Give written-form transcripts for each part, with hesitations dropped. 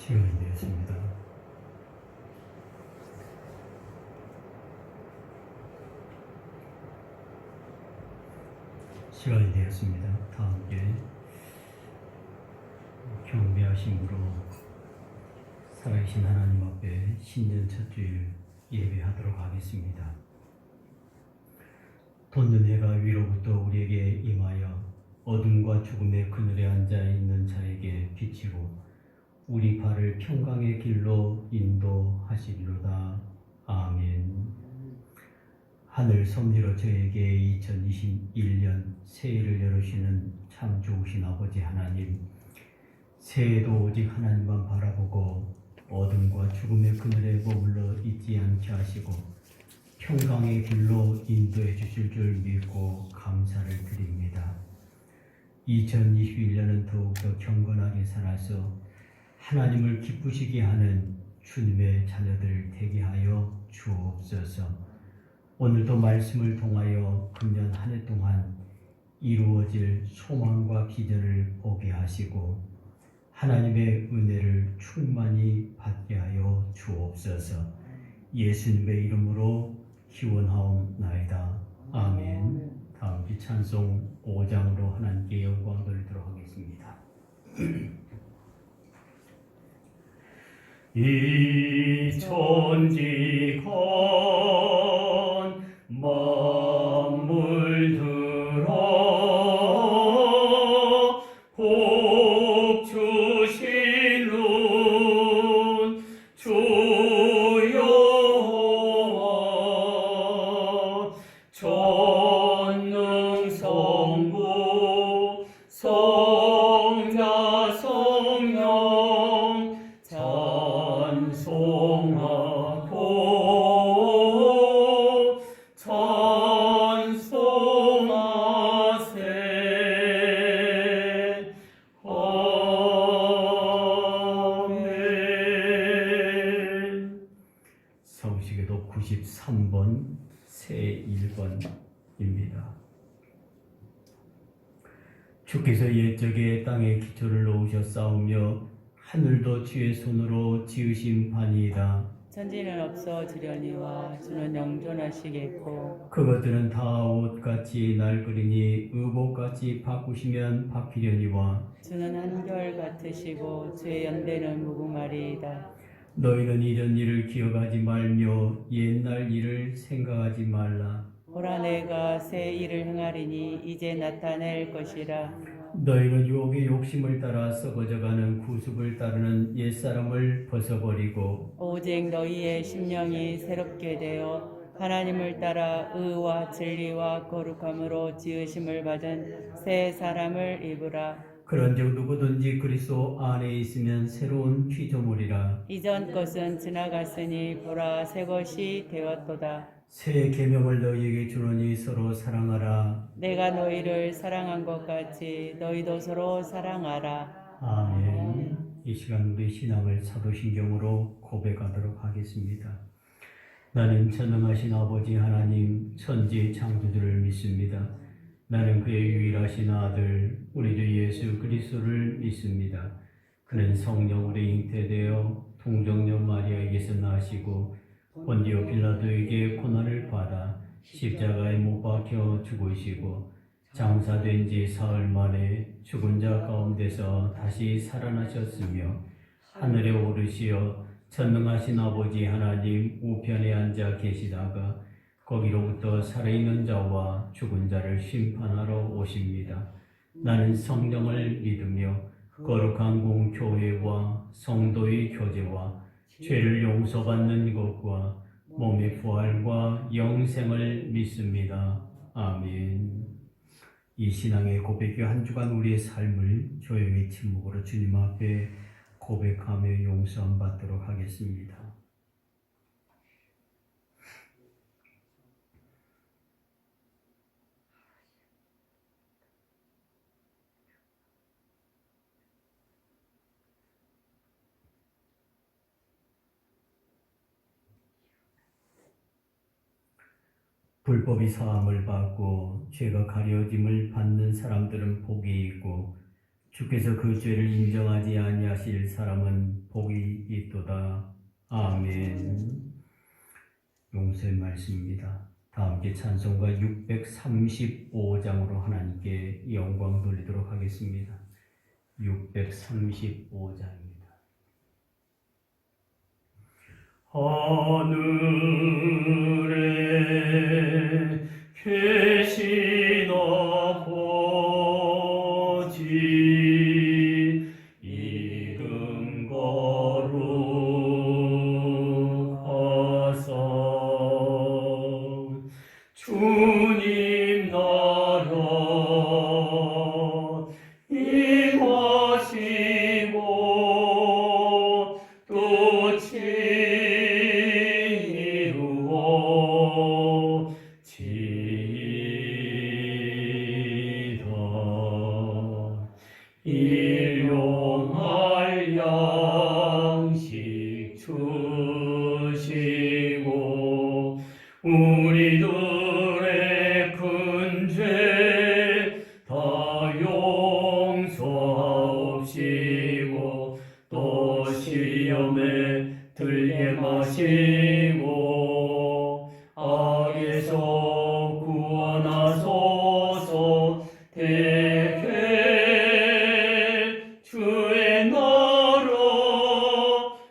시간이 되었습니다. 시간이 되었습니다. 다 함께 경배하심으로 살아계신 하나님 앞에 신년 첫 주일 예배하도록 하겠습니다. 돋는 해가 위로부터 우리에게 임하여 어둠과 죽음의 그늘에 앉아 있는 자에게 비치고 우리 발을 평강의 길로 인도하시리로다. 아멘. 하늘 섭리로 저에게 2021년 새해를 열으시는 참 좋으신 아버지 하나님, 새해도 오직 하나님만 바라보고 어둠과 죽음의 그늘에 머물러 있지 않게 하시고 평강의 길로 인도해 주실 줄 믿고 감사를 드립니다. 2021년은 더욱더 경건하게 살아서 하나님을 기쁘시게 하는 주님의 자녀들 되게 하여 주옵소서. 오늘도 말씀을 통하여 금년 한 해 동안 이루어질 소망과 비전을 보게 하시고 하나님의 은혜를 충만히 받게 하여 주옵소서. 예수님의 이름으로 기원하옵나이다. 아멘. 다음 주 찬송 5장으로 하나님께 영광 돌리도록 하겠습니다. 이 천지건 만물들아 복 주신 분 주여와 전능성부 성자 성령 찬송하고 찬송하세. 아멘. 성시계도 93번 새 1번입니다. 주께서 옛적에 땅에 기초를 놓으셨사오며 하늘도 주의 손으로 지으신 바니이다. 천지는 없어지려니와 주는 영존하시겠고 그것들은 다 옷같이 낡으리니 의복같이 바꾸시면 바뀌려니와 주는 한결 같으시고 주의 연대는 무궁하리이다. 너희는 이전 일을 기억하지 말며 옛날 일을 생각하지 말라. 보라 내가 새 일을 행하리니 이제 나타낼 것이라. 너희는 유혹의 욕심을 따라 썩어져가는 구습을 따르는 옛사람을 벗어버리고 오직 너희의 심령이 새롭게 되어 하나님을 따라 의와 진리와 거룩함으로 지으심을 받은 새 사람을 입으라. 그런즉 누구든지 그리스도 안에 있으면 새로운 피조물이라. 이전 것은 지나갔으니 보라 새 것이 되었도다. 새 계명을 너희에게 주노니 서로 사랑하라. 내가 너희를 사랑한 것 같이 너희도 서로 사랑하라. 아멘. 이 시간 우리 신앙을 사도신경으로 고백하도록 하겠습니다. 나는 전능하신 아버지 하나님 천지 창조주를 믿습니다. 나는 그의 유일하신 아들 우리 주 예수 그리스도를 믿습니다. 그는 성령으로 잉태되어 동정녀 마리아에게서 나시고 본디오 빌라도에게 고난을 받아 십자가에 못 박혀 죽으시고 장사된 지 사흘 만에 죽은 자 가운데서 다시 살아나셨으며 하늘에 오르시어 전능하신 아버지 하나님 우편에 앉아 계시다가 거기로부터 살아있는 자와 죽은 자를 심판하러 오십니다. 나는 성령을 믿으며 거룩한 공교회와 성도의 교제와 죄를 용서받는 것과 몸의 부활과 영생을 믿습니다. 아멘. 이 신앙의 고백이 한 주간 우리의 삶을 조용히 침묵으로 주님 앞에 고백하며 용서함 받도록 하겠습니다. 불법이 사함을 받고 죄가 가려짐을 받는 사람들은 복이 있고 주께서 그 죄를 인정하지 아니하실 사람은 복이 있도다. 아멘. 용서의 말씀입니다. 다 함께 찬송가 635장으로 하나님께 영광 돌리도록 하겠습니다. 635장입니다. 하늘에 계신 아버지 이름 거룩하사 주님 나라 임하시고 또 일용할 양식 주시고 우리들의 큰 죄 다 용서하옵시고 또 시험에 들게 마시고 악에서 구원하소서. 주의 나라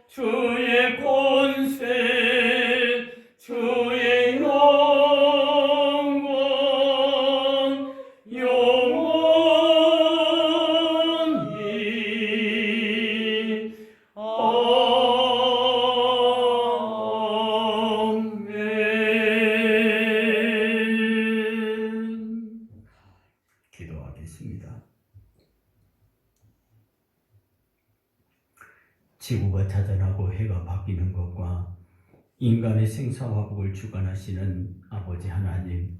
주의 권세 주의 영광 영원히 아멘. 기도하겠습니다. 지구가 자전하고 해가 바뀌는 것과 인간의 생사화복을 주관하시는 아버지 하나님,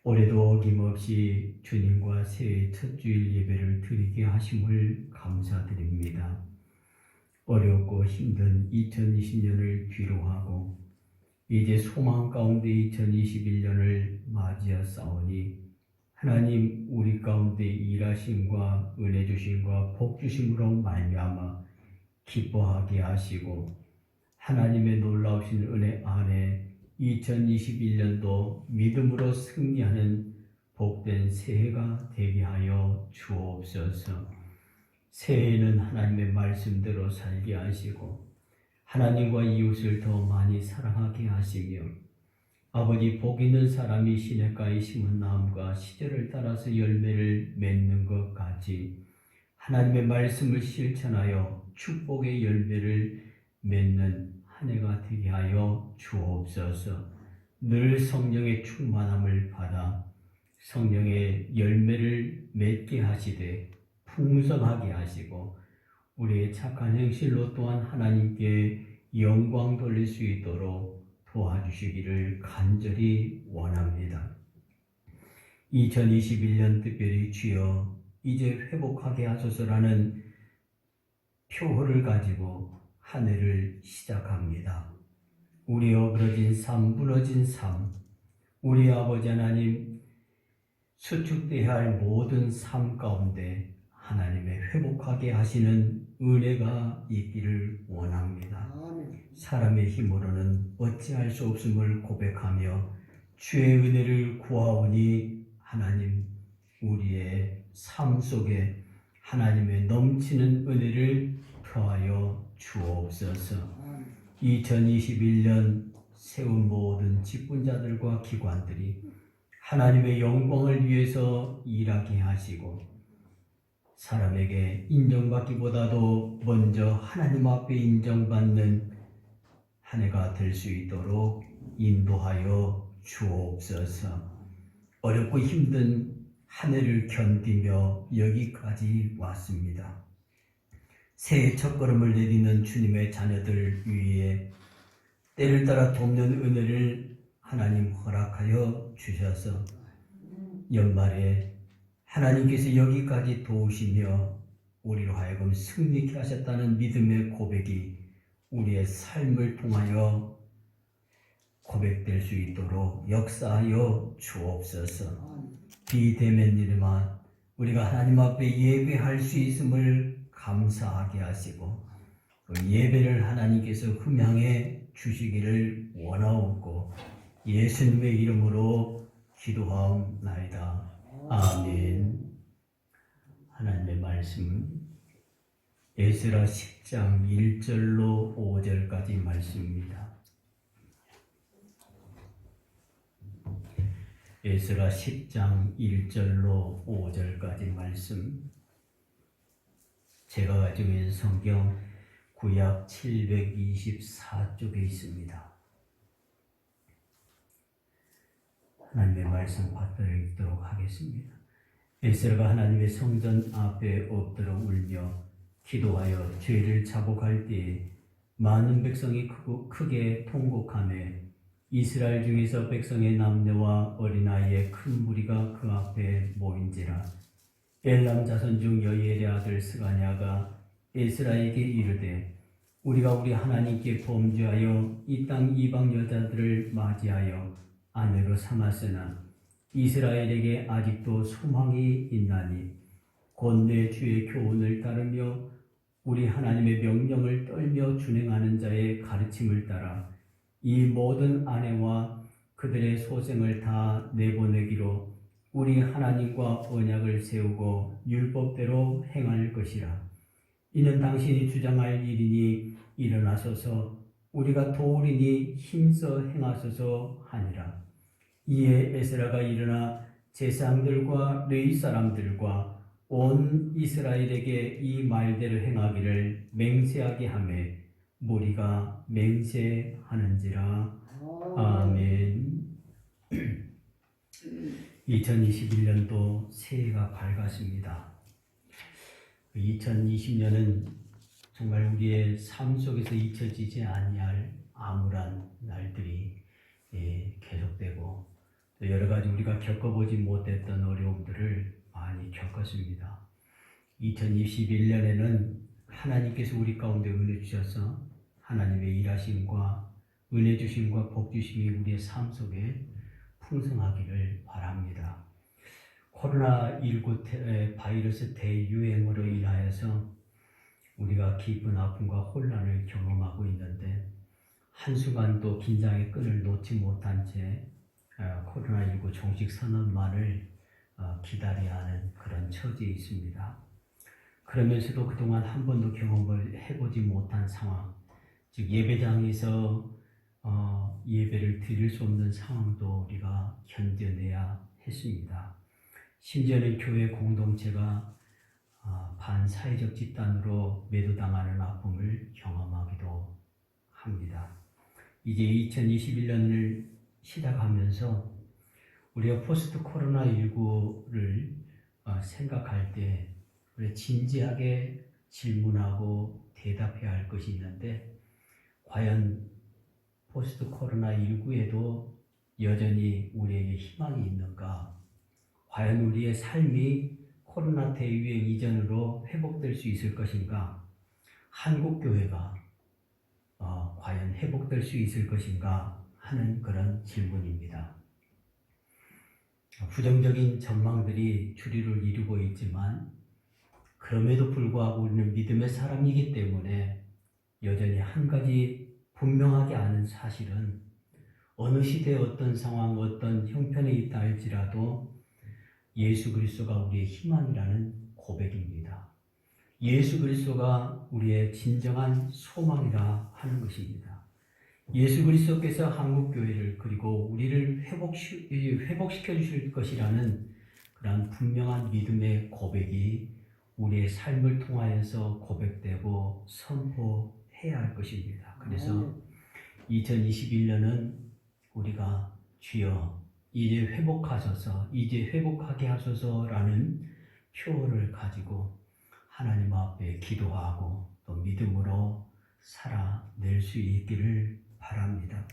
올해도 어김없이 주님과 새해 첫 주일 예배를 드리게 하심을 감사드립니다. 어렵고 힘든 2020년을 뒤로하고 이제 소망 가운데 2021년을 맞이하사오니 하나님 우리 가운데 일하심과 은혜 주심과 복 주심으로 말미암아 기뻐하게 하시고 하나님의 놀라우신 은혜 안에 2021년도 믿음으로 승리하는 복된 새해가 되게 하여 주옵소서. 새해에는 하나님의 말씀대로 살게 하시고 하나님과 이웃을 더 많이 사랑하게 하시며 아버지 복 있는 사람이 시냇가에 심은 나무가 시절을 따라서 열매를 맺는 것 같이 하나님의 말씀을 실천하여 축복의 열매를 맺는 한 해가 되게 하여 주옵소서. 늘 성령의 충만함을 받아 성령의 열매를 맺게 하시되 풍성하게 하시고 우리의 착한 행실로 또한 하나님께 영광 돌릴 수 있도록 도와주시기를 간절히 원합니다. 2021년 특별히 주여 이제 회복하게 하소서라는 표호를 가지고 한 해를 시작합니다. 우리 어그러진 삶, 무너진 삶, 우리 아버지 하나님 수축되어야 할 모든 삶 가운데 하나님의 회복하게 하시는 은혜가 있기를 원합니다. 사람의 힘으로는 어찌할 수 없음을 고백하며 주의 은혜를 구하오니 하나님 우리의 삶 속에 하나님의 넘치는 은혜를 더하여 주옵소서. 2021년 세운 모든 직분자들과 기관들이 하나님의 영광을 위해서 일하게 하시고 사람에게 인정받기보다도 먼저 하나님 앞에 인정받는 한 해가 될 수 있도록 인도하여 주옵소서. 어렵고 힘든 한 해를 견디며 여기까지 왔습니다. 새해 첫걸음을 내디는 주님의 자녀들 위에 때를 따라 돕는 은혜를 하나님 허락하여 주셔서 연말에 하나님께서 여기까지 도우시며 우리로 하여금 승리케 하셨다는 믿음의 고백이 우리의 삶을 통하여 고백될 수 있도록 역사하여 주옵소서. 비대면 일만 우리가 하나님 앞에 예배할 수 있음을 감사하게 하시고 그 예배를 하나님께서 흠양해 주시기를 원하옵고 예수님의 이름으로 기도하옵나이다. 아멘. 하나님의 말씀 에스라 10장 1절로 5절까지 말씀입니다. 에스라 10장 1절로 5절까지 말씀. 제가 가지고 있는 성경 구약 724쪽에 있습니다. 하나님의 말씀 받들어 읽도록 하겠습니다. 에스라가 하나님의 성전 앞에 엎드려 울며 기도하여 죄를 자복할 때에 많은 백성이 크게 통곡하며 이스라엘 중에서 백성의 남녀와 어린아이의 큰 무리가 그 앞에 모인지라. 엘람 자손 중 여이엘의 아들 스가냐가 에스라에게 이르되 우리가 우리 하나님께 범죄하여 이 땅 이방 여자들을 맞이하여 아내로 삼았으나 이스라엘에게 아직도 소망이 있나니 곧 내 주의 교훈을 따르며 우리 하나님의 명령을 떨며 준행하는 자의 가르침을 따라 이 모든 아내와 그들의 소생을 다 내보내기로 우리 하나님과 언약을 세우고 율법대로 행할 것이라. 이는 당신이 주장할 일이니 일어나소서 우리가 도우리니 힘써 행하소서 하니라. 이에 에스라가 일어나 제사장들과 레위 사람들과 온 이스라엘에게 이 말대로 행하기를 맹세하게 하며 무리가 맹세하는지라. 아멘. 2021년도 새해가 밝았습니다. 2020년은 정말 우리의 삶 속에서 잊혀지지 아니할 암울한 날들이 계속되고 또 여러 가지 우리가 겪어보지 못했던 어려움들을 많이 겪었습니다. 2021년에는 하나님께서 우리 가운데 은혜 주셔서 하나님의 일하심과 은혜 주심과 복 주심이 우리의 삶 속에 풍성하기를 바랍니다. 코로나19 바이러스 대유행으로 인하여서 우리가 기쁜 아픔과 혼란을 경험하고 있는데 한순간도 긴장의 끈을 놓지 못한 채 코로나19 종식 선언만을 기다려야 하는 그런 처지에 있습니다. 그러면서도 그동안 한 번도 경험을 해보지 못한 상황, 즉 예배장에서 예배를 드릴 수 없는 상황도 우리가 견뎌내야 했습니다. 심지어는 교회 공동체가 반사회적 집단으로 매도당하는 아픔을 경험하기도 합니다. 이제 2021년을 시작하면서 우리가 포스트 코로나19를 생각할 때 우리 진지하게 질문하고 대답해야 할 것이 있는데 과연 포스트 코로나19에도 여전히 우리에게 희망이 있는가? 과연 우리의 삶이 코로나 대유행 이전으로 회복될 수 있을 것인가? 한국교회가 과연 회복될 수 있을 것인가 하는 그런 질문입니다. 부정적인 전망들이 주류를 이루고 있지만 그럼에도 불구하고 우리는 믿음의 사람이기 때문에 여전히 한 가지 분명하게 아는 사실은 어느 시대에 어떤 상황, 어떤 형편에 있다 할지라도 예수 그리스도가 우리의 희망이라는 고백입니다. 예수 그리스도가 우리의 진정한 소망이라 하는 것입니다. 예수 그리스도께서 한국교회를 그리고 우리를 회복시켜 주실 것이라는 그런 분명한 믿음의 고백이 우리의 삶을 통하여서 고백되고 선포해야 할 것입니다. 그래서 2021년은 우리가 주여 이제 회복하소서, 이제 회복하게 하소서라는 표어를 가지고 하나님 앞에 기도하고 또 믿음으로 살아낼 수 있기를 바랍니다.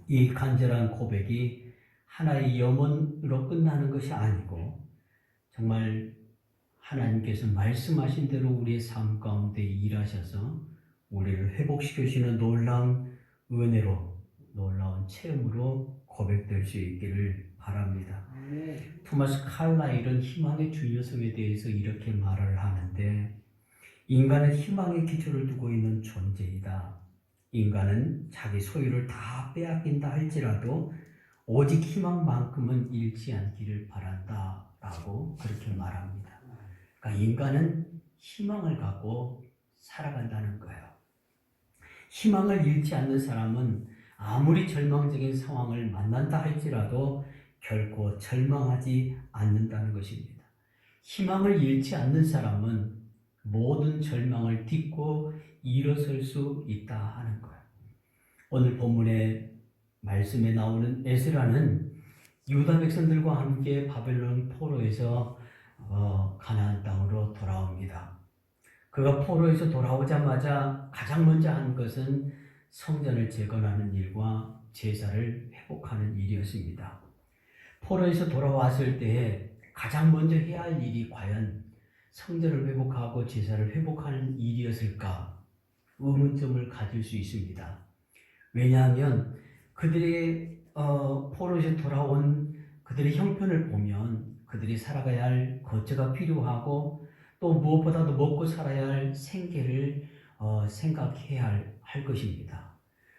이 간절한 고백이 하나의 염원으로 끝나는 것이 아니고 정말 하나님께서 말씀하신 대로 우리의 삶 가운데 일하셔서 우리를 회복시켜 주시는 놀라운 은혜로 놀라운 체험으로 고백될 수 있기를 바랍니다. 토마스 칼라일은 희망의 중요성에 대해서 이렇게 말을 하는데, 인간은 희망의 기초를 두고 있는 존재이다. 인간은 자기 소유를 다 빼앗긴다 할지라도 오직 희망만큼은 잃지 않기를 바란다 라고 그렇게 말합니다. 그러니까 인간은 희망을 갖고 살아간다는 거예요. 희망을 잃지 않는 사람은 아무리 절망적인 상황을 만난다 할지라도 결코 절망하지 않는다는 것입니다. 희망을 잃지 않는 사람은 모든 절망을 딛고 일어설 수 있다 하는 거예요. 오늘 본문의 말씀에 나오는 에스라는 유다 백성들과 함께 바벨론 포로에서 가나안 땅으로 돌아옵니다. 그가 포로에서 돌아오자마자 가장 먼저 한 것은 성전을 재건하는 일과 제사를 회복하는 일이었습니다. 포로에서 돌아왔을 때에 가장 먼저 해야 할 일이 과연 성전을 회복하고 제사를 회복하는 일이었을까? 의문점을 가질 수 있습니다. 왜냐하면 그들의 포로에서 돌아온 그들의 형편을 보면 그들이 살아가야 할 거처가 필요하고 또 무엇보다도 먹고 살아야 할 생계를 생각해야 할 것입니다.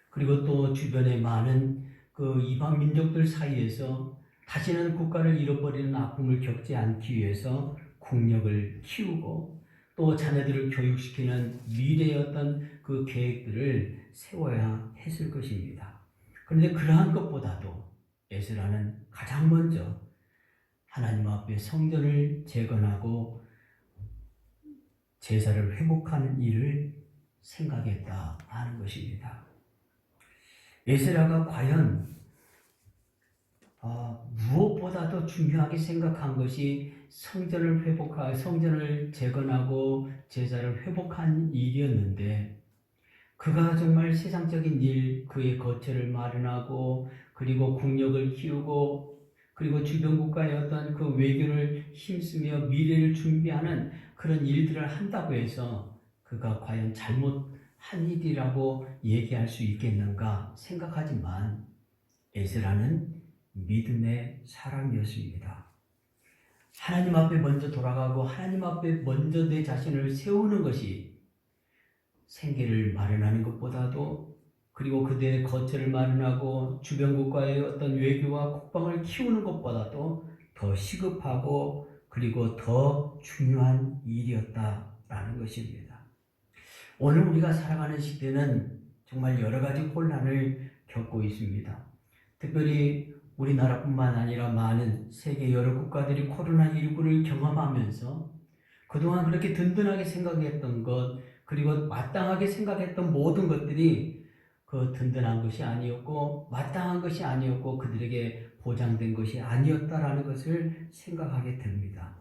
그리고 또 주변에 많은 그 이방 민족들 사이에서 다시는 국가를 잃어버리는 아픔을 겪지 않기 위해서 국력을 키우고 또 자녀들을 교육시키는 미래의 어떤 그 계획들을 세워야 했을 것입니다. 그런데 그러한 것보다도 에스라는 가장 먼저 하나님 앞에 성전을 재건하고 제사를 회복하는 일을 생각했다 하는 것입니다. 에스라가 과연 무엇보다도 중요하게 생각한 것이 성전을 재건하고 제사를 회복한 일이었는데, 그가 정말 세상적인 일, 그의 거처를 마련하고 그리고 국력을 키우고 그리고 주변 국가의 어떤 그 외교를 힘쓰며 미래를 준비하는 그런 일들을 한다고 해서 그가 과연 잘못한 일이라고 얘기할 수 있겠는가 생각하지만, 에스라는 믿음의 사람이었습니다. 하나님 앞에 먼저 돌아가고 하나님 앞에 먼저 내 자신을 세우는 것이 생계를 마련하는 것보다도, 그리고 그들의 거처를 마련하고 주변 국가의 어떤 외교와 국방을 키우는 것보다도 더 시급하고 그리고 더 중요한 일이었다라는 것입니다. 오늘 우리가 살아가는 시대는 정말 여러 가지 혼란을 겪고 있습니다. 특별히 우리나라뿐만 아니라 많은 세계 여러 국가들이 코로나19를 경험하면서 그동안 그렇게 든든하게 생각했던 것, 그리고 마땅하게 생각했던 모든 것들이 그 든든한 것이 아니었고 마땅한 것이 아니었고 그들에게 보장된 것이 아니었다라는 것을 생각하게 됩니다.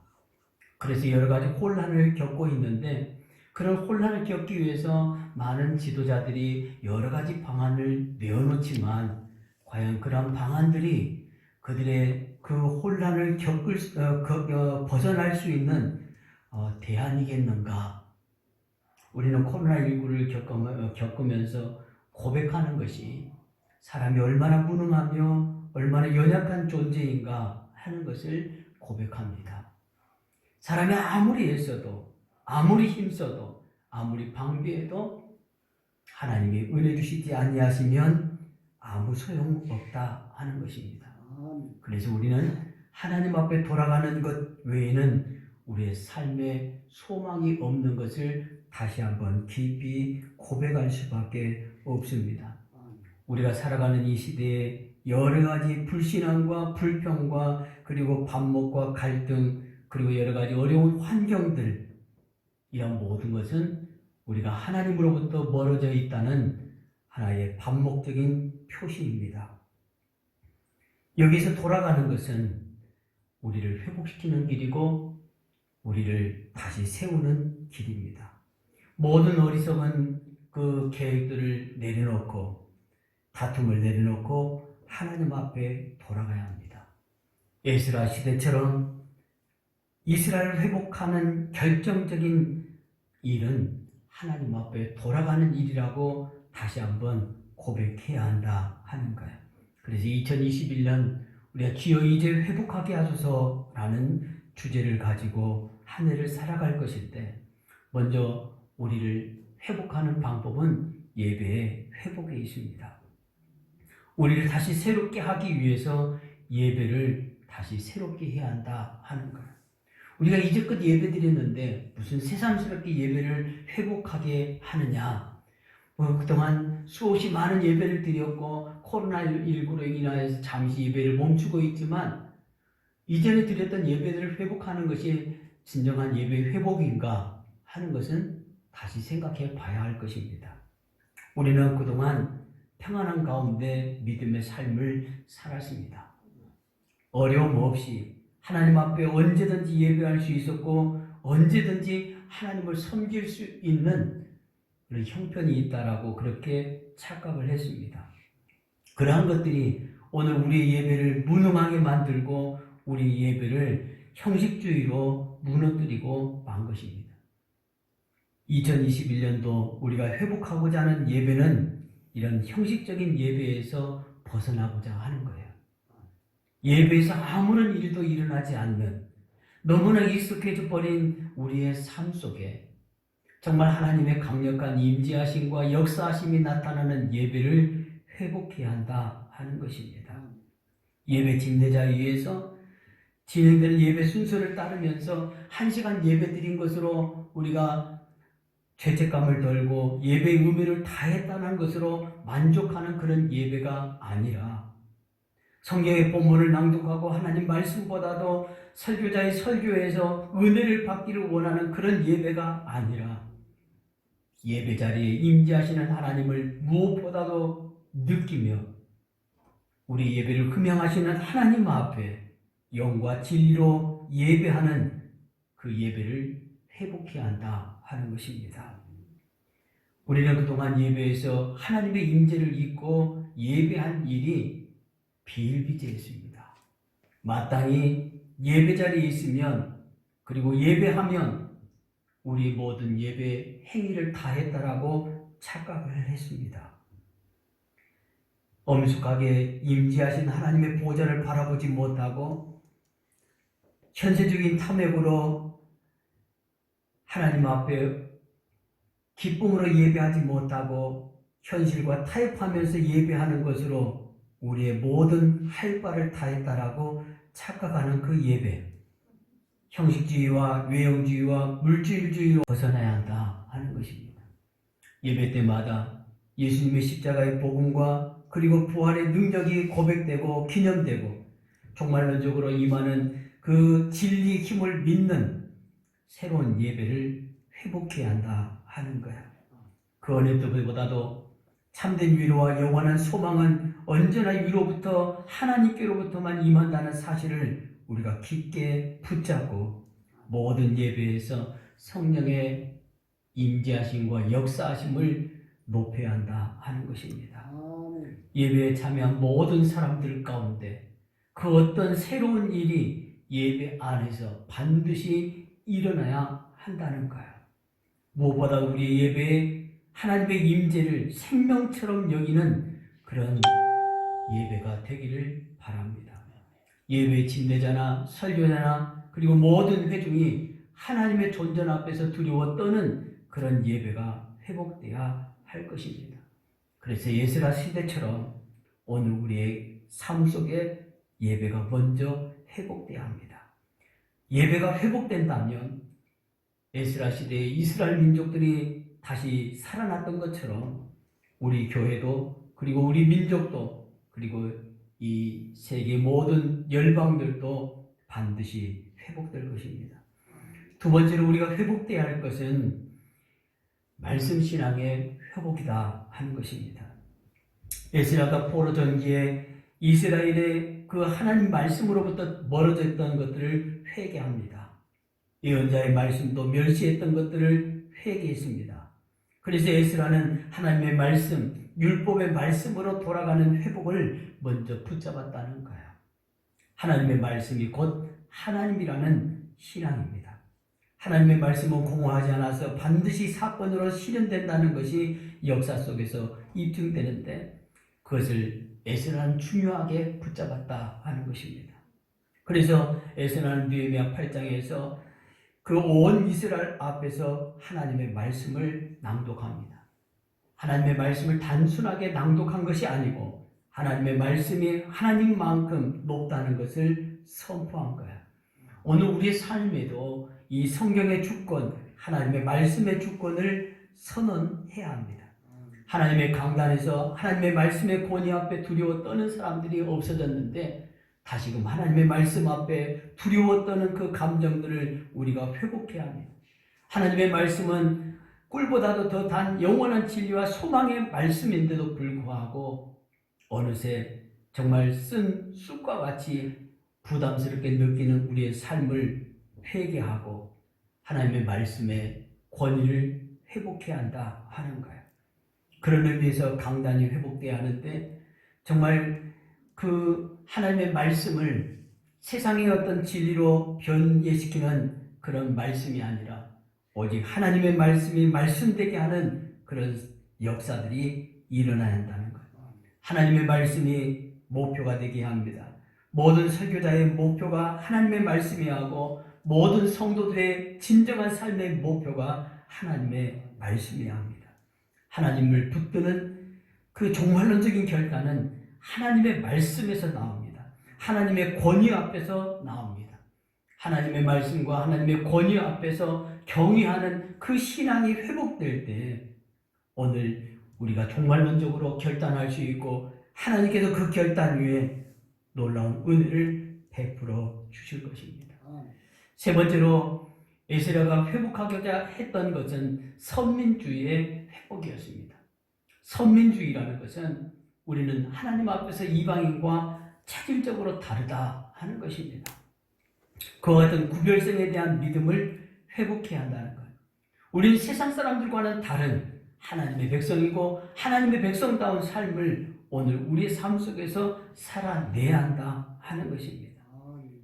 그래서 여러 가지 혼란을 겪고 있는데, 그런 혼란을 겪기 위해서 많은 지도자들이 여러 가지 방안을 내어놓지만 과연 그런 방안들이 그들의 그 혼란을 벗어날 수 있는 대안이겠는가? 우리는 코로나19를 겪으면서 고백하는 것이 사람이 얼마나 무능하며 얼마나 연약한 존재인가 하는 것을 고백합니다. 사람이 아무리 애써도 아무리 힘써도 아무리 방비해도 하나님이 은혜 주시지 아니하시면 아무 소용없다 하는 것입니다. 그래서 우리는 하나님 앞에 돌아가는 것 외에는 우리의 삶에 소망이 없는 것을 다시 한번 깊이 고백할 수밖에 없습니다. 우리가 살아가는 이 시대에 여러 가지 불신앙과 불평과 그리고 반목과 갈등 그리고 여러 가지 어려운 환경들, 이런 모든 것은 우리가 하나님으로부터 멀어져 있다는 하나의 반목적인 표시입니다. 여기서 돌아가는 것은 우리를 회복시키는 길이고 우리를 다시 세우는 길입니다. 모든 어리석은 그 계획들을 내려놓고 다툼을 내려놓고 하나님 앞에 돌아가야 합니다. 에스라 시대처럼 이스라엘을 회복하는 결정적인 일은 하나님 앞에 돌아가는 일이라고 다시 한번 고백해야 한다 하는 거예요. 그래서 2021년 우리가 주여 이제 회복하게 하소서라는 주제를 가지고 한 해를 살아갈 것일 때 먼저 우리를 회복하는 방법은 예배의 회복에 있습니다. 우리를 다시 새롭게 하기 위해서 예배를 다시 새롭게 해야 한다 하는 거예요. 우리가 이제껏 예배 드렸는데 무슨 새삼스럽게 예배를 회복하게 하느냐. 그동안 수없이 많은 예배를 드렸고 코로나19로 인하여서 잠시 예배를 멈추고 있지만 이전에 드렸던 예배들을 회복하는 것이 진정한 예배 회복인가 하는 것은 다시 생각해 봐야 할 것입니다. 우리는 그동안 평안한 가운데 믿음의 삶을 살았습니다. 어려움 없이 하나님 앞에 언제든지 예배할 수 있었고 언제든지 하나님을 섬길 수 있는 그런 형편이 있다라고 그렇게 착각을 했습니다. 그러한 것들이 오늘 우리의 예배를 무능하게 만들고 우리 예배를 형식주의로 무너뜨리고 만 것입니다. 2021년도 우리가 회복하고자 하는 예배는 이런 형식적인 예배에서 벗어나고자 하는 거예요. 예배에서 아무런 일도 일어나지 않는 너무나 익숙해져 버린 우리의 삶 속에 정말 하나님의 강력한 임재하심과 역사하심이 나타나는 예배를 회복해야 한다 하는 것입니다. 예배 집례자에 의해서 진행되는 예배 순서를 따르면서 1시간 예배 드린 것으로 우리가 죄책감을 덜고 예배의 의미를 다했다는 것으로 만족하는 그런 예배가 아니라 성경의 본문을 낭독하고 하나님 말씀보다도 설교자의 설교에서 은혜를 받기를 원하는 그런 예배가 아니라 예배 자리에 임재하시는 하나님을 무엇보다도 느끼며 우리 예배를 흠양하시는 하나님 앞에 영과 진리로 예배하는 그 예배를 회복해야 한다 하는 것입니다. 우리는 그동안 예배에서 하나님의 임재를 잊고 예배한 일이 비일비재했습니다. 마땅히 예배 자리에 있으면 그리고 예배하면 우리 모든 예배 행위를 다 했다라고 착각을 했습니다. 엄숙하게 임재하신 하나님의 보좌를 바라보지 못하고 현세적인 탐욕으로 하나님 앞에 기쁨으로 예배하지 못하고 현실과 타협하면서 예배하는 것으로 우리의 모든 할 바를 다했다라고 착각하는 그 예배, 형식주의와 외형주의와 물질주의로 벗어나야 한다 하는 것입니다. 예배 때마다 예수님의 십자가의 복음과 그리고 부활의 능력이 고백되고 기념되고 종말론적으로 임하는 그 진리의 힘을 믿는 새로운 예배를 회복해야 한다 하는 거야. 그 어느 때보다도 참된 위로와 영원한 소망은 언제나 위로부터 하나님께로부터만 임한다는 사실을 우리가 깊게 붙잡고 모든 예배에서 성령의 임재하심과 역사하심을 높여야 한다 하는 것입니다. 예배에 참여한 모든 사람들 가운데 그 어떤 새로운 일이 예배 안에서 반드시 일어나야 한다는 거예요. 무엇보다 우리 예배에 하나님의 임재를 생명처럼 여기는 그런 예배가 되기를 바랍니다. 예배 집례자나 설교자나 그리고 모든 회중이 하나님의 존전 앞에서 두려워 떠는 그런 예배가 회복돼야 할 것입니다. 그래서 에스라 시대처럼 오늘 우리의 삶 속에 예배가 먼저 회복돼야 합니다. 예배가 회복된다면 에스라 시대의 이스라엘 민족들이 다시 살아났던 것처럼 우리 교회도 그리고 우리 민족도 그리고 이 세계 모든 열방들도 반드시 회복될 것입니다. 두 번째로 우리가 회복돼야 할 것은 말씀신앙의 회복이다 하는 것입니다. 에스라가 포로 전기에 이스라엘의 그 하나님 말씀으로부터 멀어졌던 것들을 회개합니다. 예언자의 말씀도 멸시했던 것들을 회개했습니다. 그래서 에스라는 하나님의 말씀, 율법의 말씀으로 돌아가는 회복을 먼저 붙잡았다는 거예요. 하나님의 말씀이 곧 하나님이라는 신앙입니다. 하나님의 말씀은 공허하지 않아서 반드시 사건으로 실현된다는 것이 역사 속에서 입증되는데 그것을 에스라는 중요하게 붙잡았다 하는 것입니다. 그래서 에스라는 느헤미야 8장에서 그 온 이스라엘 앞에서 하나님의 말씀을 낭독합니다. 하나님의 말씀을 단순하게 낭독한 것이 아니고 하나님의 말씀이 하나님만큼 높다는 것을 선포한 거야. 오늘 우리의 삶에도 이 성경의 주권, 하나님의 말씀의 주권을 선언해야 합니다. 하나님의 강단에서 하나님의 말씀의 권위 앞에 두려워 떠는 사람들이 없어졌는데 다시금 하나님의 말씀 앞에 두려워 떠는 그 감정들을 우리가 회복해야 합니다. 하나님의 말씀은 꿀보다도 더 단 영원한 진리와 소망의 말씀인데도 불구하고 어느새 정말 쓴 쑥과 같이 부담스럽게 느끼는 우리의 삶을 회개하고 하나님의 말씀의 권위를 회복해야 한다 하는 거예요. 그런 의미에서 강단이 회복돼야 하는데 정말 그 하나님의 말씀을 세상의 어떤 진리로 변예시키는 그런 말씀이 아니라 오직 하나님의 말씀이 말씀되게 하는 그런 역사들이 일어나야 한다는 거예요. 하나님의 말씀이 목표가 되게 합니다. 모든 설교자의 목표가 하나님의 말씀이야 하고 모든 성도들의 진정한 삶의 목표가 하나님의 말씀이야 합니다. 하나님을 붙드는 그 종말론적인 결단은 하나님의 말씀에서 나옵니다. 하나님의 권위 앞에서 나옵니다. 하나님의 말씀과 하나님의 권위 앞에서 경외하는 그 신앙이 회복될 때 오늘 우리가 종말론적으로 결단할 수 있고 하나님께서 그 결단 위에 놀라운 은혜를 베풀어 주실 것입니다. 세 번째로 에스라가 회복하고자 했던 것은 선민주의의 회복이었습니다. 선민주의라는 것은 우리는 하나님 앞에서 이방인과 체질적으로 다르다 하는 것입니다. 그와 같은 구별성에 대한 믿음을 회복해야 한다는 것. 우리는 세상 사람들과는 다른 하나님의 백성이고 하나님의 백성다운 삶을 오늘 우리의 삶 속에서 살아내야 한다 하는 것입니다.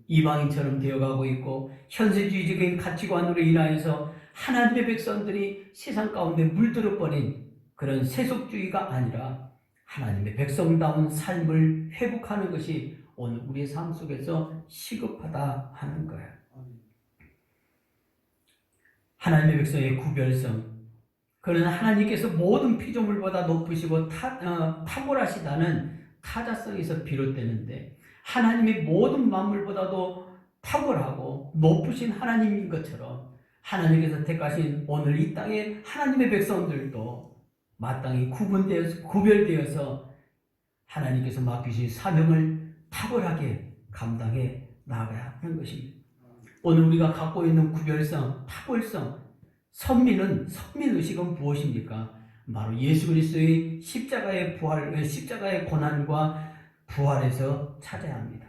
이방인처럼 되어가고 있고 현세주의적인 가치관으로 인하여서 하나님의 백성들이 세상 가운데 물들어 버린 그런 세속주의가 아니라 하나님의 백성다운 삶을 회복하는 것이 오늘 우리의 삶 속에서 시급하다 하는 거예요. 하나님의 백성의 구별성, 그는 하나님께서 모든 피조물보다 높으시고 탁월하시다는 타자성에서 비롯되는데 하나님의 모든 만물보다도 탁월하고 높으신 하나님인 것처럼 하나님께서 택하신 오늘 이 땅의 하나님의 백성들도 마땅히 구별되어서 하나님께서 맡기신 사명을 탁월하게 감당해 나가야 하는 것입니다. 오늘 우리가 갖고 있는 구별성, 탁월성, 선민의식은 무엇입니까? 바로 예수 그리스도의 십자가의 부활, 십자가의 고난과 부활에서 찾아야 합니다.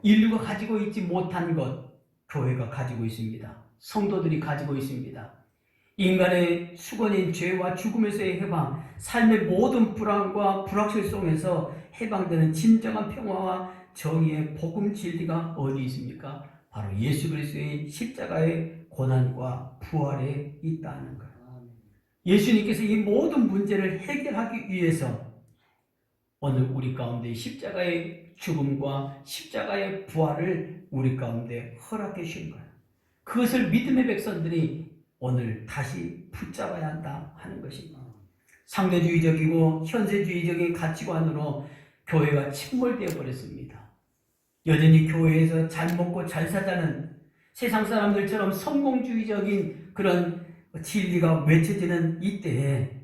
인류가 가지고 있지 못한 것, 교회가 가지고 있습니다. 성도들이 가지고 있습니다. 인간의 수건인 죄와 죽음에서의 해방, 삶의 모든 불안과 불확실성에서 해방되는 진정한 평화와 정의의 복음 진리가 어디 있습니까? 바로 예수 그리스도의 십자가의 고난과 부활에 있다는 거예요. 예수님께서 이 모든 문제를 해결하기 위해서 오늘 우리 가운데 십자가의 죽음과 십자가의 부활을 우리 가운데 허락해 주신 거예요. 그것을 믿음의 백성들이 오늘 다시 붙잡아야 한다 하는 것입니다. 상대주의적이고 현세주의적인 가치관으로 교회가 침몰되어 버렸습니다. 여전히 교회에서 잘 먹고 잘 사자는 세상 사람들처럼 성공주의적인 그런 진리가 외쳐지는 이때에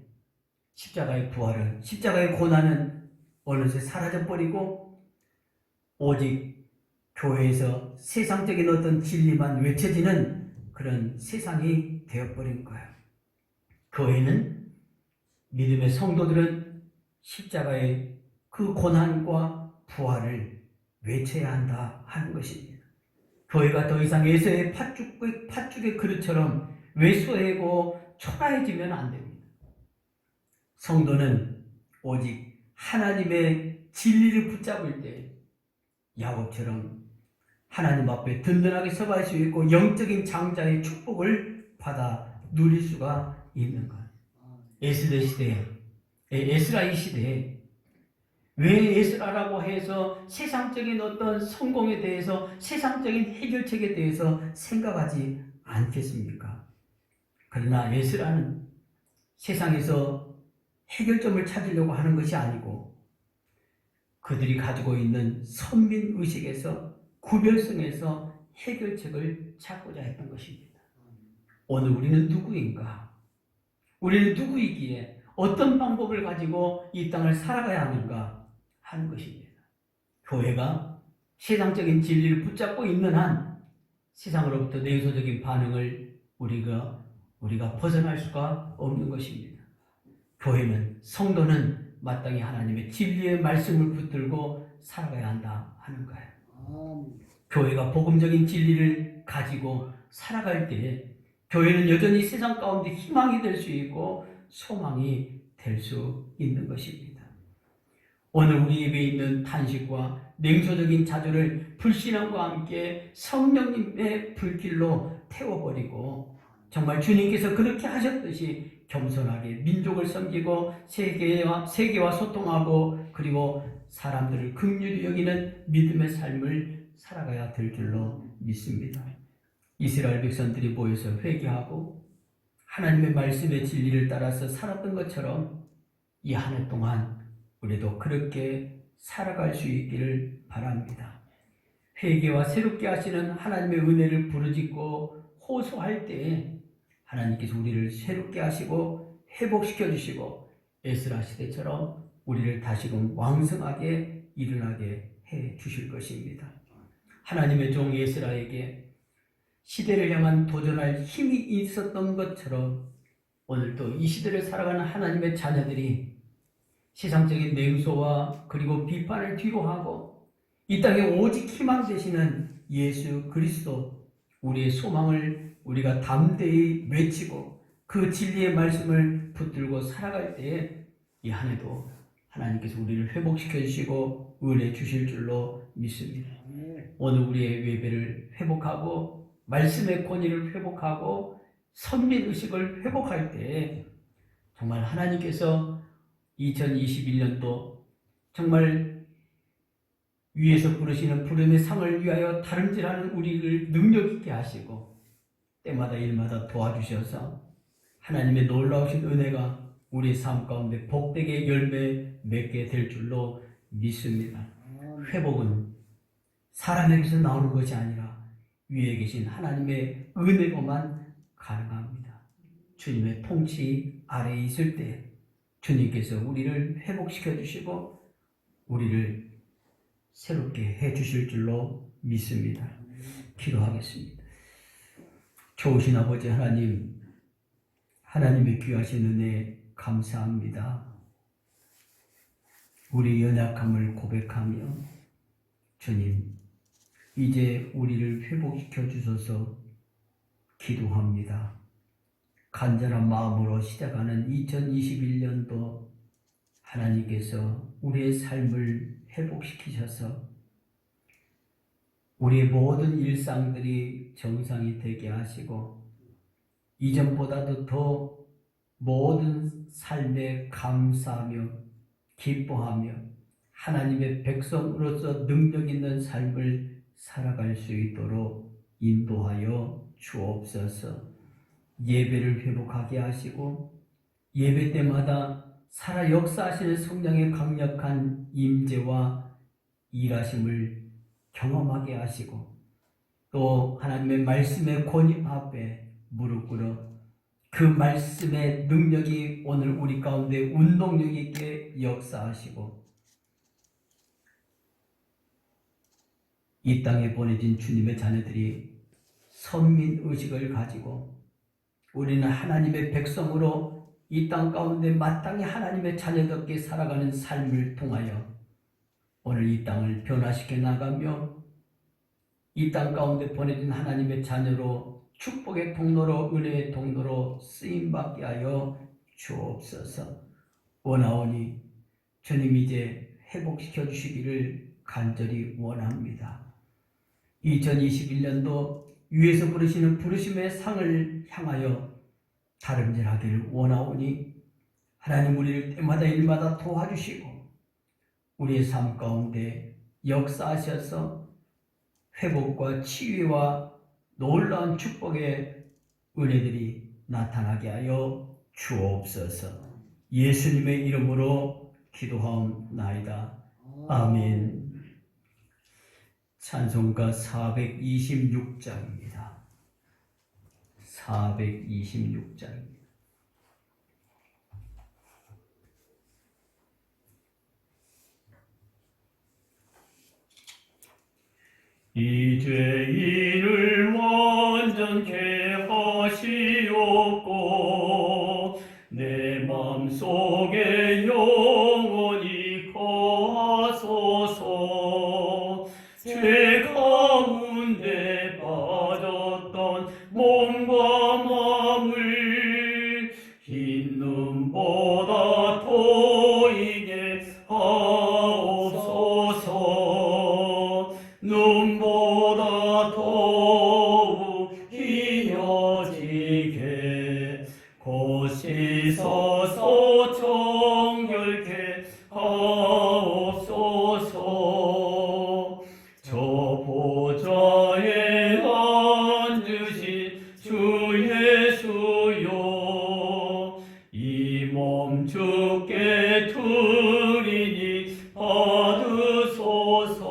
십자가의 부활은, 십자가의 고난은 어느새 사라져버리고 오직 교회에서 세상적인 어떤 진리만 외쳐지는 그런 세상이 되어버린 거예요. 교회는 믿음의 성도들은 십자가의 그 고난과 부활을 외쳐야 한다 하는 것입니다. 교회가 더 이상 에서의 팥죽의 그릇처럼 왜소하고 초라해지면 안 됩니다. 성도는 오직 하나님의 진리를 붙잡을 때 야곱처럼 하나님 앞에 든든하게 서갈 수 있고 영적인 장자의 축복을 받아 누릴 수가 있는 것. 에스라의 시대에 왜 에스라라고 해서 세상적인 어떤 성공에 대해서, 세상적인 해결책에 대해서 생각하지 않겠습니까? 그러나 에스라는 세상에서 해결점을 찾으려고 하는 것이 아니고 그들이 가지고 있는 선민의식에서, 구별성에서 해결책을 찾고자 했던 것입니다. 오늘 우리는 누구인가? 우리는 누구이기에 어떤 방법을 가지고 이 땅을 살아가야 하는가 하는 것입니다. 교회가 세상적인 진리를 붙잡고 있는 한 세상으로부터 냉소적인 반응을 우리가 벗어날 수가 없는 것입니다. 교회는, 성도는 마땅히 하나님의 진리의 말씀을 붙들고 살아가야 한다 하는 거예요. 교회가 복음적인 진리를 가지고 살아갈 때 교회는 여전히 세상 가운데 희망이 될 수 있고 소망이 될 수 있는 것입니다. 오늘 우리 입에 있는 탄식과 냉소적인 자조를 불신앙과 함께 성령님의 불길로 태워버리고 정말 주님께서 그렇게 하셨듯이 겸손하게 민족을 섬기고 세계와 소통하고 그리고 사람들을 긍휼히 여기는 믿음의 삶을 살아가야 될 줄로 믿습니다. 이스라엘 백성들이 모여서 회개하고 하나님의 말씀의 진리를 따라서 살았던 것처럼 이 한 해 동안 우리도 그렇게 살아갈 수 있기를 바랍니다. 회개와 새롭게 하시는 하나님의 은혜를 부르짖고 호소할 때에 하나님께서 우리를 새롭게 하시고 회복시켜 주시고 에스라 시대처럼 우리를 다시금 왕성하게 일어나게 해 주실 것입니다. 하나님의 종 에스라에게 시대를 향한 도전할 힘이 있었던 것처럼 오늘도 이 시대를 살아가는 하나님의 자녀들이 세상적인 냉소와 그리고 비판을 뒤로하고 이 땅에 오직 희망 되시는 예수 그리스도, 우리의 소망을 우리가 담대히 외치고 그 진리의 말씀을 붙들고 살아갈 때에 이 한 해도 하나님께서 우리를 회복시켜 주시고 은혜 주실 줄로 믿습니다. 오늘 우리의 예배를 회복하고 말씀의 권위를 회복하고 선민의식을 회복할 때 정말 하나님께서 2021년도 정말 위에서 부르시는 부름의 상을 위하여 다름질하는 우리를 능력 있게 하시고 때마다 일마다 도와주셔서 하나님의 놀라우신 은혜가 우리 삶 가운데 복되게 열매 맺게 될 줄로 믿습니다. 회복은 사람에게서 나오는 것이 아니라 위에 계신 하나님의 은혜로만 가능합니다. 주님의 통치 아래에 있을 때 주님께서 우리를 회복시켜 주시고 우리를 새롭게 해 주실 줄로 믿습니다. 기도하겠습니다. 좋으신 아버지 하나님, 하나님의 귀하신 은혜 감사합니다. 우리 연약함을 고백하며 주님, 이제 우리를 회복시켜 주셔서 기도합니다. 간절한 마음으로 시작하는 2021년도 하나님께서 우리의 삶을 회복시키셔서 우리의 모든 일상들이 정상이 되게 하시고 이전보다도 더 모든 삶에 감사하며 기뻐하며 하나님의 백성으로서 능력 있는 삶을 살아갈 수 있도록 인도하여 주옵소서. 예배를 회복하게 하시고 예배 때마다 살아 역사하시는 성령의 강력한 임재와 일하심을 경험하게 하시고 또 하나님의 말씀의 권위 앞에 무릎 꿇어 그 말씀의 능력이 오늘 우리 가운데 운동력 있게 역사하시고 이 땅에 보내진 주님의 자녀들이 선민의식을 가지고 우리는 하나님의 백성으로 이 땅 가운데 마땅히 하나님의 자녀답게 살아가는 삶을 통하여 오늘 이 땅을 변화시켜 나가며 이 땅 가운데 보내진 하나님의 자녀로 축복의 통로로 은혜의 통로로 쓰임받게 하여 주옵소서. 원하오니 주님 이제 회복시켜 주시기를 간절히 원합니다. 2021년도 위에서 부르시는 부르심의 상을 향하여 다름질하기를 원하오니 하나님 우리를 때마다 일마다 도와주시고 우리의 삶 가운데 역사하셔서 회복과 치유와 놀라운 축복의 은혜들이 나타나게 하여 주옵소서. 예수님의 이름으로 기도하옵나이다. 아멘. 찬송가 426장입니다. 426장입니다. 이 죄인을 완전케 하시옵고 내 맘속에 영원히 거하소서. 죄 가운데 빠졌던 몸과 마음을 흰 눈보다 토이게 하옵소서. 눈보다 더욱 희어지게 고시서서 정결케 하옵소서. 저 보좌에 앉으신 주 예수여, 이 몸 주께 드리니 받으소서.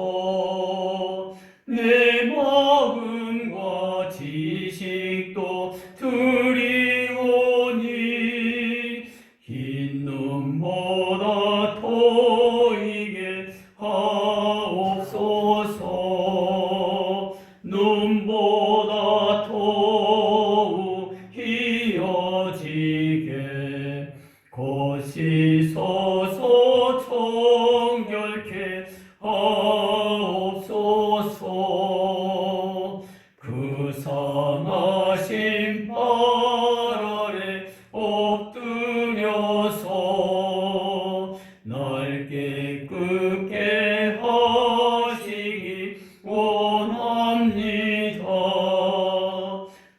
내 마음과 지식도 드리오니 흰 눈보다 토이게 하옵소서. 눈보다 더욱 희어지게 고시서서 정결케 하옵소서. 그 선하신 발 아래 엎드려서 날 깨끗게 하시기 원합니다.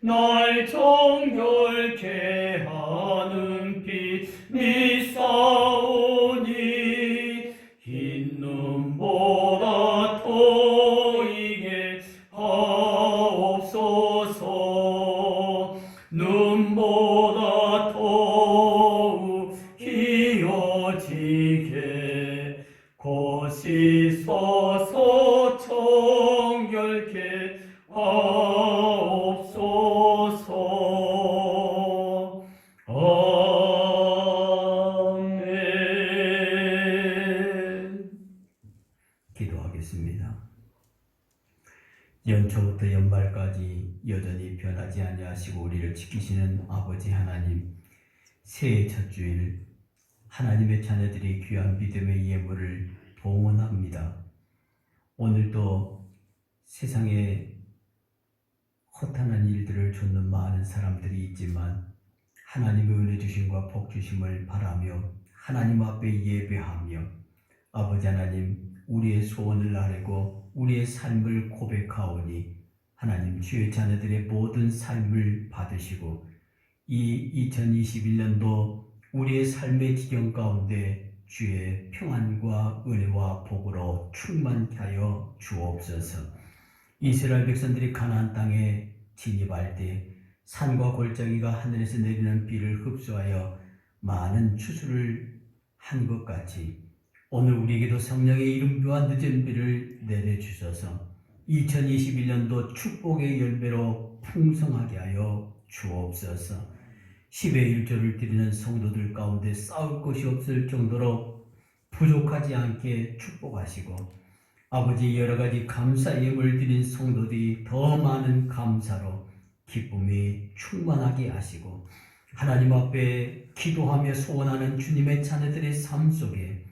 날 정결케 하는 피 믿사오니 흰 눈보다 토이게 하옵소서. 눈보다 더욱 희어지게 고시서서 정결케 하옵소서. 아멘. 기도하겠습니다. 연초부터 연말까지 여전히 변하지 아니하시고 우리를 지키시는 아버지 하나님, 새해 첫 주일 하나님의 자녀들이 귀한 믿음의 예물을 봉헌합니다. 오늘도 세상에 허탄한 일들을 좇는 많은 사람들이 있지만 하나님의 은혜 주심과 복 주심을 바라며 하나님 앞에 예배하며 아버지 하나님, 우리의 소원을 아뢰고 우리의 삶을 고백하오니 하나님, 주의 자녀들의 모든 삶을 받으시고 이 2021년도 우리의 삶의 지경 가운데 주의 평안과 은혜와 복으로 충만케 하여 주옵소서. 이스라엘 백성들이 가나안 땅에 진입할 때 산과 골짜기가 하늘에서 내리는 비를 흡수하여 많은 추수를 한 것 같이 오늘 우리에게도 성령의 이름표와 늦은 비를 내려주셔서 2021년도 축복의 열매로 풍성하게 하여 주옵소서. 10의 1조를 드리는 성도들 가운데 싸울 것이 없을 정도로 부족하지 않게 축복하시고 아버지, 여러가지 감사 예물 드린 성도들이 더 많은 감사로 기쁨이 충만하게 하시고 하나님 앞에 기도하며 소원하는 주님의 자녀들의 삶 속에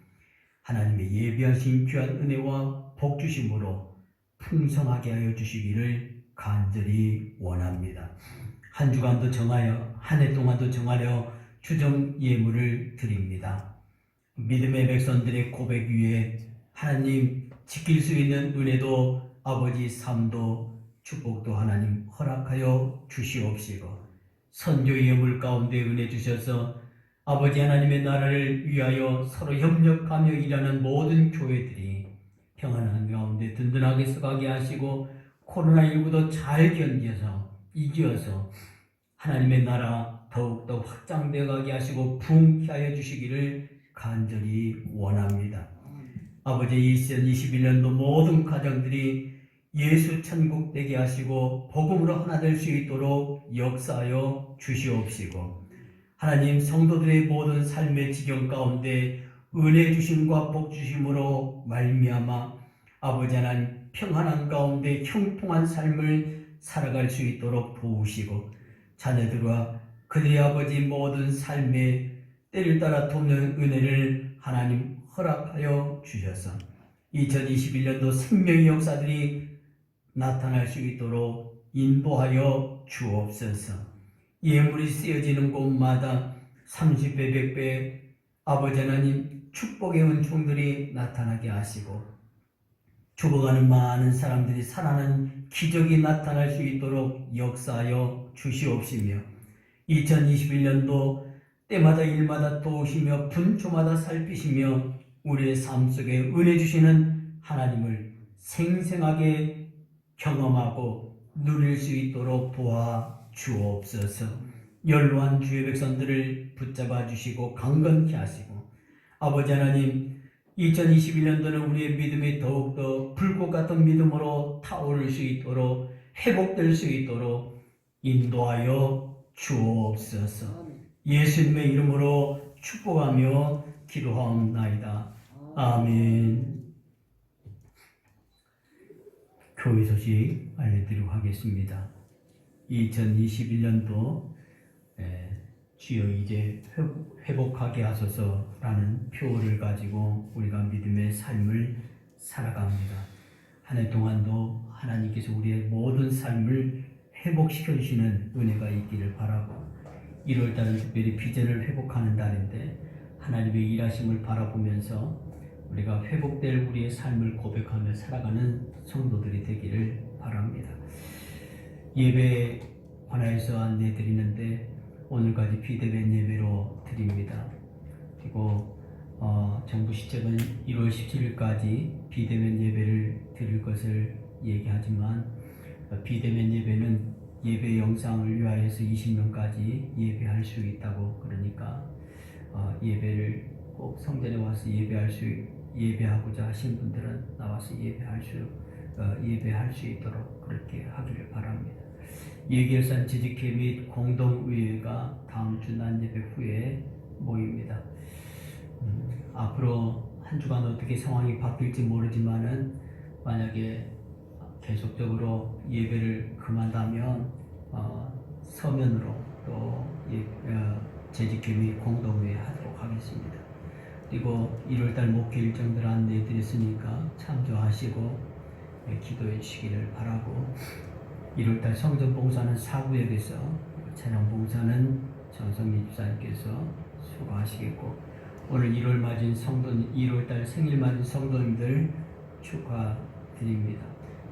하나님의 예비하신 귀한 은혜와 복 주심으로 풍성하게 하여 주시기를 간절히 원합니다. 한 주간도 정하여 한 해 동안도 정하여 주정 예물을 드립니다. 믿음의 백성들의 고백 위에 하나님 지킬 수 있는 은혜도 아버지 삶도 축복도 하나님 허락하여 주시옵시고 선교 예물 가운데 은혜 주셔서 아버지 하나님의 나라를 위하여 서로 협력하며 일하는 모든 교회들이 평안한 가운데 든든하게 서가게 하시고 코로나19도 잘 견뎌서 이겨서 하나님의 나라 더욱더 확장되어 가게 하시고 부흥케 하여 주시기를 간절히 원합니다. 아버지 2021년도 모든 가정들이 예수 천국 되게 하시고 복음으로 하나 될 수 있도록 역사하여 주시옵시고 하나님 성도들의 모든 삶의 지경 가운데 은혜 주심과 복 주심으로 말미암아 아버지 하나님 평안한 가운데 형통한 삶을 살아갈 수 있도록 도우시고 자녀들과 그들의 아버지 모든 삶에 때를 따라 돕는 은혜를 하나님 허락하여 주셔서 2021년도 생명의 역사들이 나타날 수 있도록 인도하여 주옵소서. 예물이 쓰여지는 곳마다 30배, 100배 아버지 하나님 축복의 은총들이 나타나게 하시고 죽어가는 많은 사람들이 살아나는 기적이 나타날 수 있도록 역사하여 주시옵시며 2021년도 때마다 일마다 도우시며 분초마다 살피시며 우리의 삶 속에 은혜 주시는 하나님을 생생하게 경험하고 누릴 수 있도록 도와 주옵소서. 연로한 주의 백성들을 붙잡아 주시고 강건케 하시고 아버지 하나님 2021년도는 우리의 믿음이 더욱더 불꽃 같은 믿음으로 타오를 수 있도록 회복될 수 있도록 인도하여 주옵소서. 예수님의 이름으로 축복하며 기도하옵나이다. 아멘. 교회 소식 알려드리도록 하겠습니다. 2021년도 주여 이제 회복하게 하소서라는 표를 가지고 우리가 믿음의 삶을 살아갑니다. 한 해 동안도 하나님께서 우리의 모든 삶을 회복시켜 주시는 은혜가 있기를 바라고 1월달은 특별히 비전을 회복하는 달인데 하나님의 일하심을 바라보면서 우리가 회복될 우리의 삶을 고백하며 살아가는 성도들이 되기를 바랍니다. 예배에 관하여서 안내드리는데 오늘까지 비대면 예배로 드립니다. 그리고 정부 시책은 1월 17일까지 비대면 예배를 드릴 것을 얘기하지만 비대면 예배는 예배 영상을 위하여서 20명까지 예배할 수 있다고 그러니까 예배를 꼭 성전에 와서 예배하고자 하신 분들은 나와서 예배할 수 있도록 그렇게 하기를 바랍니다. 예결산 재직회 및 공동의회가 다음 주 낮예배 후에 모입니다. 앞으로 한 주간 어떻게 상황이 바뀔지 모르지만은 만약에 계속적으로 예배를 금한다면 서면으로 또 재직회 및 공동회의 하도록 하겠습니다. 그리고 1월달 목회 일정들 안내해 드렸으니까 참조하시고 기도해 주시기를 바라고 1월달 성전 봉사는 사구역에서 찬양 봉사는 정성민 집사님께서 수고하시겠고 오늘 1월 맞은 1월달 생일 맞은 성도님들 축하드립니다.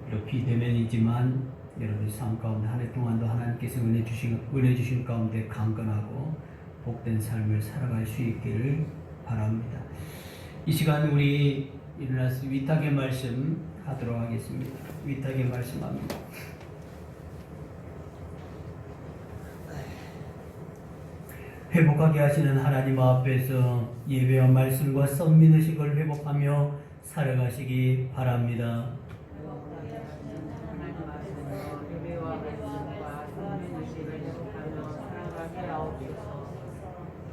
비록 비대면이지만 여러분의 삶 가운데 한 해 동안도 하나님께서 은혜 주신 가운데 강건하고 복된 삶을 살아갈 수 있기를 바랍니다. 이 시간 우리 일어나서 위탁의 말씀 하도록 하겠습니다. 위탁의 말씀합니다. 회복하게 하시는 하나님 앞에서 예배와 말씀과 선민의식을 회복하며 살아가시기 바랍니다.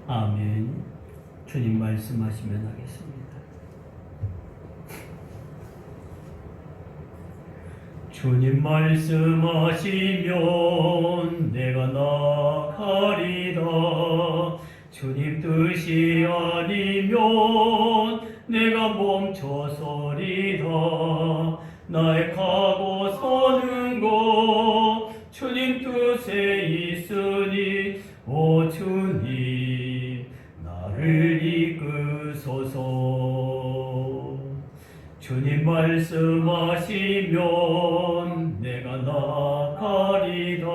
아멘. 주님 말씀하시면 하겠습니다. 주님 말씀하시면 내가 나가리다. 주님 뜻이 아니면 내가 멈춰서리다. 나의 가고 서는 것 주님 뜻에 있으니 오 주님 나를 이끄소서. 주님 말씀하시면 내가 나가리다.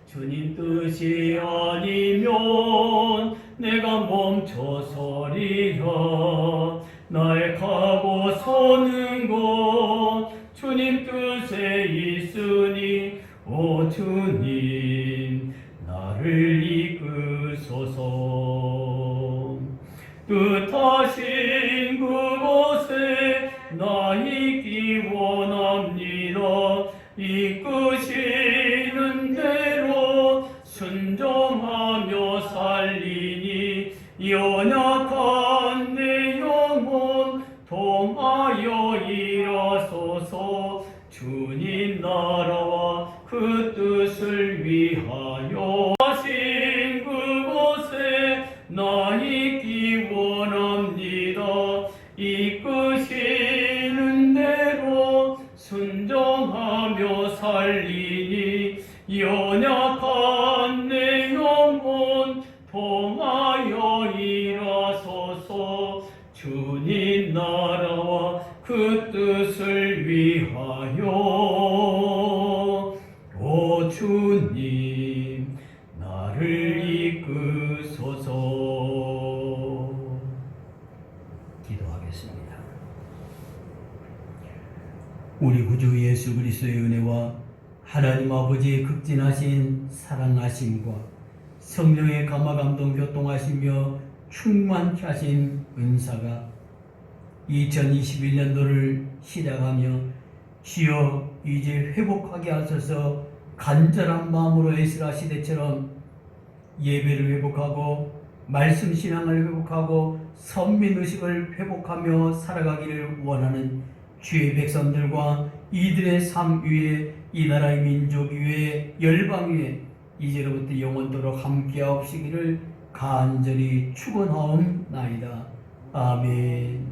주님 뜻이 아니면 내가 멈춰서리라. 나의 가고 서는 곳 주님 뜻에 있으니 오 주님 나를 이끄소서. 뜻하신 그곳에 나 있기 원합니다. 이끄시는 대로 순종하며 살리니 연약한 내 영혼 통하여 일하소서. 주님 나라와 그 뜻을 위하여 하신 그곳에 나 있기 원합니다. 이끄시는 대로 순종하며 살리니 연약한 내 영혼 통하여 일하소서. 주님 나라와 그 뜻을 위하여 오 주님 나를 이끄소서. 기도하겠습니다. 우리 구주 예수 그리스도의 은혜와 하나님 아버지의 극진하신 사랑하심과 성령의 감화감동 교통하시며 충만케 하신 은사가 2021년도를 시작하며 주여 이제 회복하게 하소서. 간절한 마음으로 에스라 시대처럼 예배를 회복하고 말씀 신앙을 회복하고 선민의식을 회복하며 살아가기를 원하는 주의 백성들과 이들의 삶 위에 이 나라의 민족 위에 열방 위에 이제로부터 영원토록 함께하옵시기를 간절히 축원하옵나이다. 아멘.